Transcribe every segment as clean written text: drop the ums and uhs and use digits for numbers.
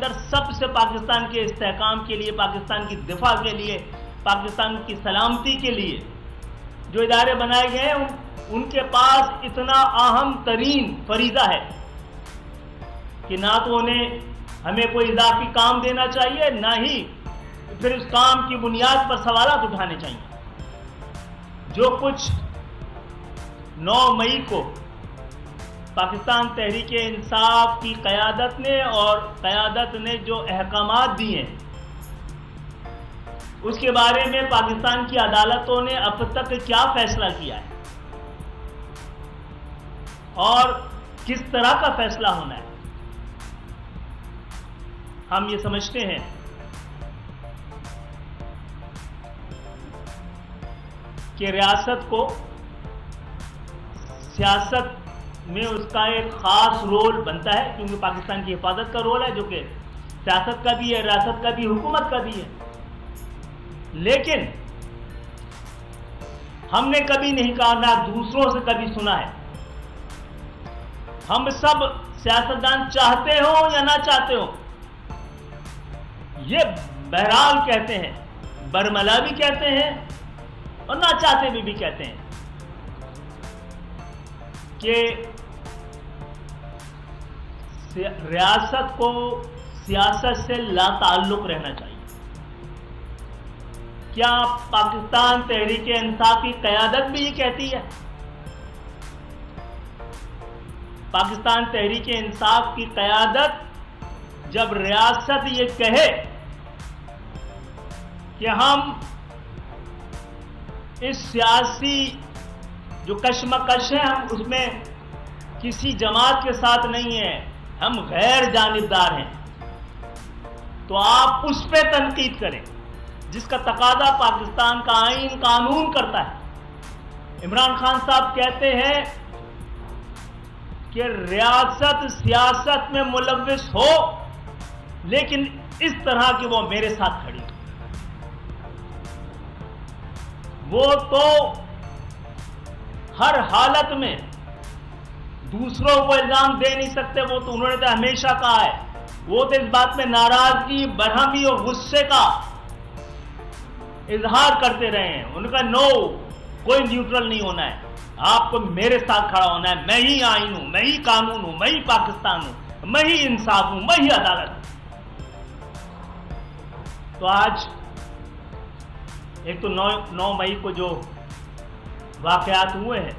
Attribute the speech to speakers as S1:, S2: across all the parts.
S1: اندر سب سے پاکستان کے استحکام کے لیے، پاکستان کی دفاع کے لیے، پاکستان کی سلامتی کے لیے جو ادارے بنائے گئے ہیں ان کے پاس اتنا اہم ترین فریضہ ہے کہ نہ تو انہیں ہمیں کوئی اضافی کام دینا چاہیے، نہ ہی پھر اس کام کی بنیاد پر سوالات اٹھانے چاہیے۔ جو کچھ 9 مئی کو پاکستان تحریک انصاف کی قیادت نے اور قیادت نے جو احکامات دیے ہیں اس کے بارے میں پاکستان کی عدالتوں نے اب تک کیا فیصلہ کیا ہے اور کس طرح کا فیصلہ ہونا ہے، ہم یہ سمجھتے ہیں کہ ریاست کو سیاست میں اس کا ایک خاص رول بنتا ہے، کیونکہ پاکستان کی حفاظت کا رول ہے جو کہ سیاست کا بھی ہے، ریاست کا بھی، حکومت کا بھی ہے۔ لیکن ہم نے کبھی نہیں کہا، نہ دوسروں سے کبھی سنا ہے، ہم سب سیاستدان چاہتے ہوں یا نہ چاہتے ہوں، یہ بہرحال کہتے ہیں، برملا بھی کہتے ہیں اور نہ چاہتے بھی کہتے ہیں کہ ریاست کو سیاست سے لا تعلق رہنا چاہیے۔ کیا پاکستان تحریک انصاف کی قیادت بھی یہ کہتی ہے؟ پاکستان تحریک انصاف کی قیادت جب ریاست یہ کہے کہ ہم اس سیاسی جو کشمکش ہے ہم اس میں کسی جماعت کے ساتھ نہیں ہیں، ہم غیر جانبدار ہیں، تو آپ اس پہ تنقید کریں جس کا تقاضا پاکستان کا آئین قانون کرتا ہے۔ عمران خان صاحب کہتے ہیں کہ ریاست سیاست میں ملوث ہو لیکن اس طرح کہ وہ میرے ساتھ کھڑی ہو۔ وہ تو ہر حالت میں دوسروں کو الزام دے نہیں سکتے، وہ تو انہوں نے تو ہمیشہ کہا ہے، وہ تو اس بات میں ناراضگی، برہمی اور غصے کا اظہار کرتے رہے ہیں۔ ان کا نو، کوئی نیوٹرل نہیں ہونا ہے، آپ کو میرے ساتھ کھڑا ہونا ہے، میں ہی آئین ہوں، میں ہی قانون ہوں، میں ہی پاکستان ہوں، میں ہی انصاف ہوں، میں ہی عدالت ہوں۔ تو آج ایک تو 9 مئی کو جو واقعات ہوئے ہیں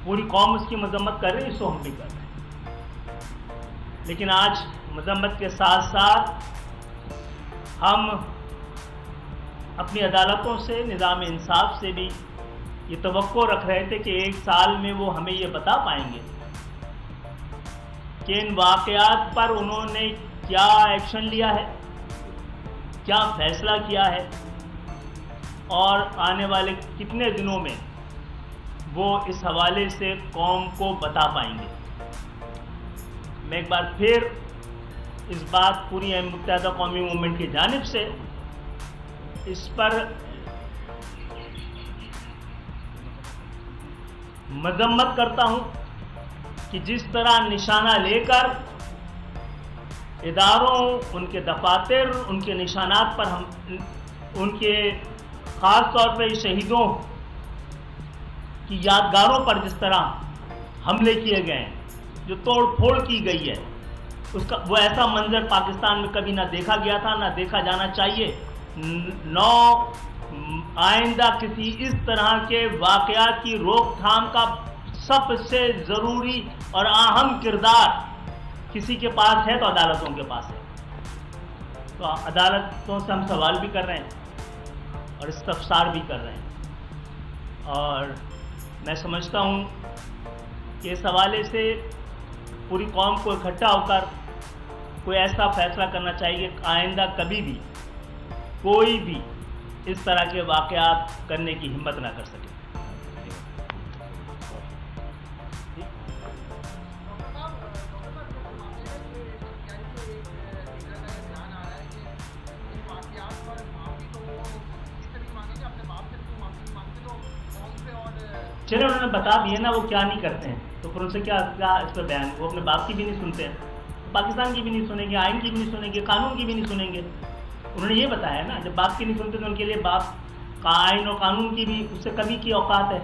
S1: پوری قوم اس کی مذمت کر رہی ہے، اس کو ہم بھی کر رہے ہیں، لیکن آج مذمت کے ساتھ ساتھ ہم اپنی عدالتوں سے، نظام انصاف سے بھی یہ توقع رکھ رہے تھے کہ 1 سال میں وہ ہمیں یہ بتا پائیں گے کہ ان واقعات پر انہوں نے کیا ایکشن لیا ہے، کیا فیصلہ کیا ہے، اور آنے والے کتنے دنوں میں وہ اس حوالے سے قوم کو بتا پائیں گے۔ میں ایک بار پھر اس بات پوری متحدہ قومی موومنٹ کی جانب سے اس پر مذمت کرتا ہوں کہ جس طرح نشانہ لے کر اداروں، ان کے دفاتر، ان کے نشانات پر ہم ان کے خاص طور پہ شہیدوں کی یادگاروں پر جس طرح حملے کیے گئے ہیں، جو توڑ پھوڑ کی گئی ہے، وہ ایسا منظر پاکستان میں کبھی نہ دیکھا گیا تھا، نہ دیکھا جانا چاہیے۔ آئندہ کسی اس طرح کے واقعات کی روک تھام کا سب سے ضروری اور اہم کردار کسی کے پاس ہے تو عدالتوں کے پاس ہے۔ تو عدالتوں سے ہم سوال بھی کر رہے ہیں اور استفسار بھی کر رہے ہیں، اور میں سمجھتا ہوں کہ اس حوالے سے پوری قوم کو اکٹھا ہو کر کوئی ایسا فیصلہ کرنا چاہیے کہ آئندہ کبھی بھی کوئی بھی اس طرح کے واقعات کرنے کی ہمت نہ کر سکے۔ چلے انہوں نے بتا دیے نا وہ کیا نہیں کرتے ہیں، تو پھر ان سے کیا اس پر بیان، وہ اپنے باپ کی بھی نہیں سنتے ہیں۔ پاکستان کی بھی نہیں سنیں گے, آئین کی بھی نہیں سنیں گے, قانون کی بھی نہیں سنیں گے. انہوں نے یہ بتایا نا, جب باپ کی نہیں سنتے تو ان کے لیے باپ کا آئین اور قانون کی بھی اس سے کمی کی اوقات ہے.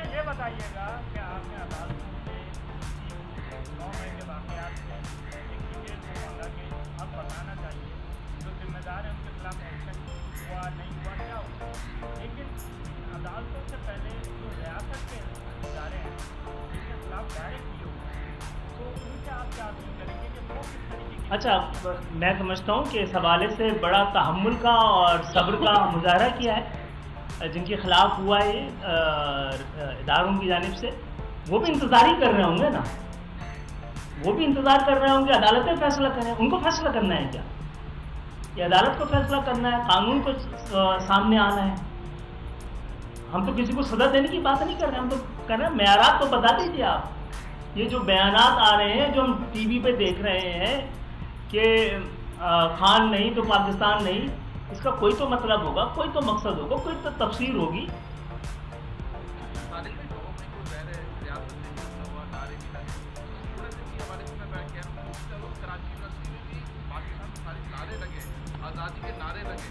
S2: یہ بتائیے گا کہ آپ نے عدالتوں سے 9 مئی کے واقعات سے ایک ڈیٹیل کو مانگا کہ اب بتانا چاہیے جو ذمہ دار ہیں ان کے خلاف ایکشن ہوا نہیں ہوا کیا ہوا, لیکن عدالتوں سے پہلے جو ریاست کے ادارے ہیں جن کے خلاف دائر کیے ہوئے تو ان سے آپ کیا اپیل کریں گے کہ وہ کس طریقے کی.
S1: اچھا, میں سمجھتا ہوں کہ اس حوالے سے بڑا تحمل کا اور صبر کا مظاہرہ کیا ہے جن کے خلاف ہوا ہے اداروں کی جانب سے. وہ بھی انتظار ہی کر رہے ہوں گے نا, وہ بھی انتظار کر رہے ہوں گے عدالتیں فیصلہ کریں. ان کو فیصلہ کرنا ہے کیا, یہ عدالت کو فیصلہ کرنا ہے, قانون کو سامنے آنا ہے. ہم تو کسی کو سزا دینے کی بات نہیں کر رہے, ہم تو کر رہے ہیں معیارات تو بتا دیجیے آپ. یہ جو بیانات آ رہے ہیں جو ہم ٹی وی پہ دیکھ رہے ہیں کہ خان نہیں تو پاکستان نہیں, اس کا کوئی تو مطلب ہوگا, کوئی تو مقصد ہوگا, کوئی تو تفسیر ہوگی.
S3: آزادی کے نعرے لگے,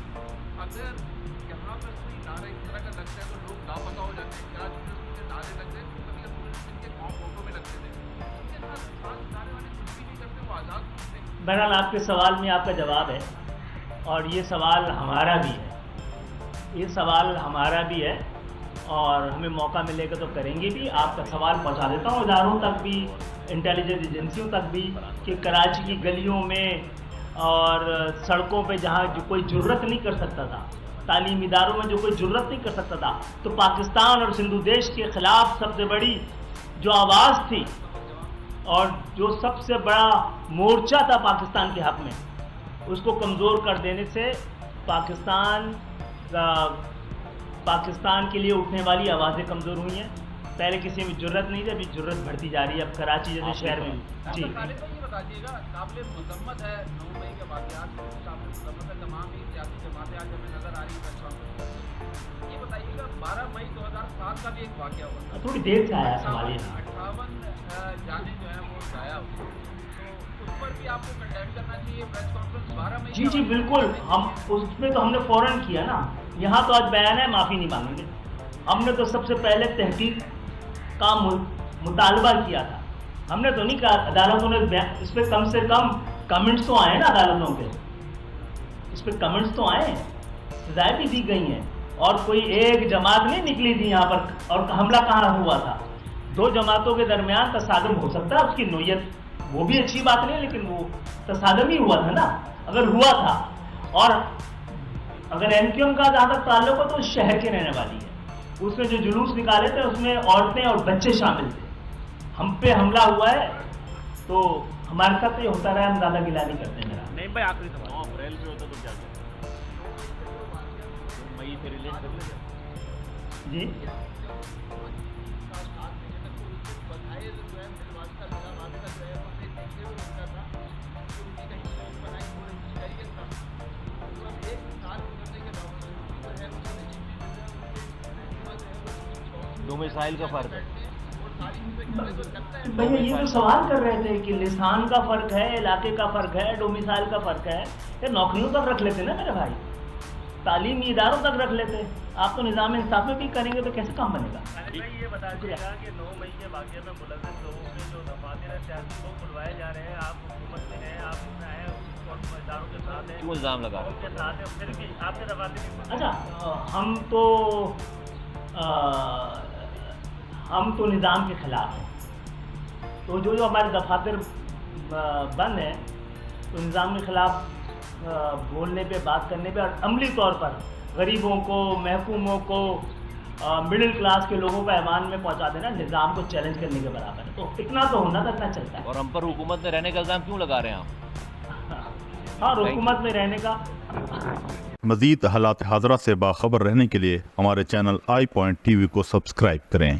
S3: اگر یہاں پر کوئی نعرہ اس طرح کا لگتا ہے تو لوگ لاپتہ ہو جاتے ہیں. کراچی یونیورسٹی کے نعرے لگتے ہیں, کبھی ان کے قوم فوٹو میں لگتے تھے, ان کے ساتھ نعرے والے کچھ بھی نہیں کرتے, وہ آزاد ہوتے ہیں.
S1: بہرحال آپ کے سوال میں آپ کا جواب ہے, اور یہ سوال ہمارا بھی ہے, یہ سوال ہمارا بھی ہے, اور ہمیں موقع ملے گا تو کریں گے بھی. آپ کا سوال پہنچا دیتا ہوں اداروں تک بھی, انٹیلیجنس ایجنسیوں تک بھی, کہ کراچی کی گلیوں میں اور سڑکوں پہ جہاں جو کوئی جرت نہیں کر سکتا تھا, تعلیمی اداروں میں جو کوئی جرت نہیں کر سکتا تھا, تو پاکستان اور سندھو دیش کے خلاف سب سے بڑی جو آواز تھی اور جو سب سے بڑا مورچہ تھا پاکستان کے حق میں, اس کو کمزور کر دینے سے پاکستان کے لیے اٹھنے والی آوازیں کمزور ہوئی ہیں. پہلے کسی میں جرت نہیں تھی, ابھی جرت بڑھتی جا رہی ہے. اب کراچی جیسے شہر میں جی
S3: یہ بتا دیجیے گا, قابل مذمت ہے 9 مئی کے واقعات, قابل مذمت ہے تمام ہی سیاسی جماعتیں آج ہمیں نظر آ رہی ہیں. یہ بتائیے گا 12 مئی 2007 کا بھی ایک واقعہ ہوا تھا,
S1: تھوڑی دیر سے آیا سوال.
S3: 58 جانے جو ہیں وہ ضائع ہوئی, تو اس پر بھی آپ کو کنڈیم کرنا چاہیے. پریس کانفرنس 12 مئی.
S1: جی بالکل, ہم اس میں تو ہم نے فوراً کیا نا. یہاں تو آج بیان ہے معافی نہیں مانگیں گے. ہم نے تو سب سے پہلے تحقیق کا مطالبہ کیا تھا. ہم نے تو نہیں کہا, عدالتوں نے اس پہ کم سے کم کمنٹس تو آئے نا عدالتوں کے, اس پہ کمنٹس تو آئے, سزائیں بھی دی گئی ہیں, اور کوئی ایک جماعت نہیں نکلی تھی یہاں پر. اور حملہ کہاں ہوا تھا؟ 2 جماعتوں کے درمیان تصادم ہو سکتا ہے, اس کی نوعیت وہ بھی اچھی بات نہیں, لیکن وہ تصادم ہی ہوا تھا نا. اگر ہوا تھا, اور اگر ایم کیو ایم کا جہاں تک تعلق ہو تو شہر کے رہنے والی ہے, اس میں جو جلوس نکالے تھے اس میں عورتیں اور بچے شامل تھے. ہم پہ حملہ ہوا ہے تو ہمارے ساتھ یہ ہوتا رہا, ہم زیادہ گلا نہیں کرتے. میرا
S2: نہیں بھائی, آخری سوال.
S4: 9 اپریل پہ ہوتا تو کیا کرتے, مئی سے ریلیز کر لیں.
S1: جی
S4: ڈومیسائل کا فرق ہے.
S1: بھیا یہ تو سوال کر رہے تھے کہ لسان کا فرق ہے, علاقے کا فرق ہے, ڈومیسائل کا فرق ہے. یہ نوکریوں تک رکھ لیتے نا میرے بھائی, تعلیمی اداروں تک رکھ لیتے. آپ تو نظام انصاف میں بھی کریں گے تو کیسے کام بنے گا؟
S2: یہ بتا دیجیے گا کہ 9 مئی کے واقعے میں ملزم لوگوں کے جو دفاتر سیاسی وہ کھلوائے جا رہے ہیں, آپ حکومت میں ہیں, آپ اس میں آئے اور اداروں کے ساتھ ہیں,
S4: کیوں الزام لگا
S2: ان کے ساتھ ہیں, پھر بھی آپ کے دفاتر.
S1: اچھا, ہم تو نظام کے خلاف ہیں. تو جو ہمارے دفاتر بند ہیں تو نظام کے خلاف بولنے پہ, بات کرنے پہ, اور عملی طور پر غریبوں کو, محکوموں کو, مڈل کلاس کے لوگوں کو ایوان میں پہنچا دینا نظام کو چیلنج کرنے کے برابر ہے. تو اتنا تو ہونا تھا, اتنا چلتا ہے.
S4: اور ہم پر حکومت میں رہنے کا الزام کیوں لگا رہے ہیں آپ؟
S1: ہاں, حکومت میں رہنے کا.
S5: مزید حالات حاضرہ سے باخبر رہنے کے لیے ہمارے channel I point T V کو سبسکرائب کریں.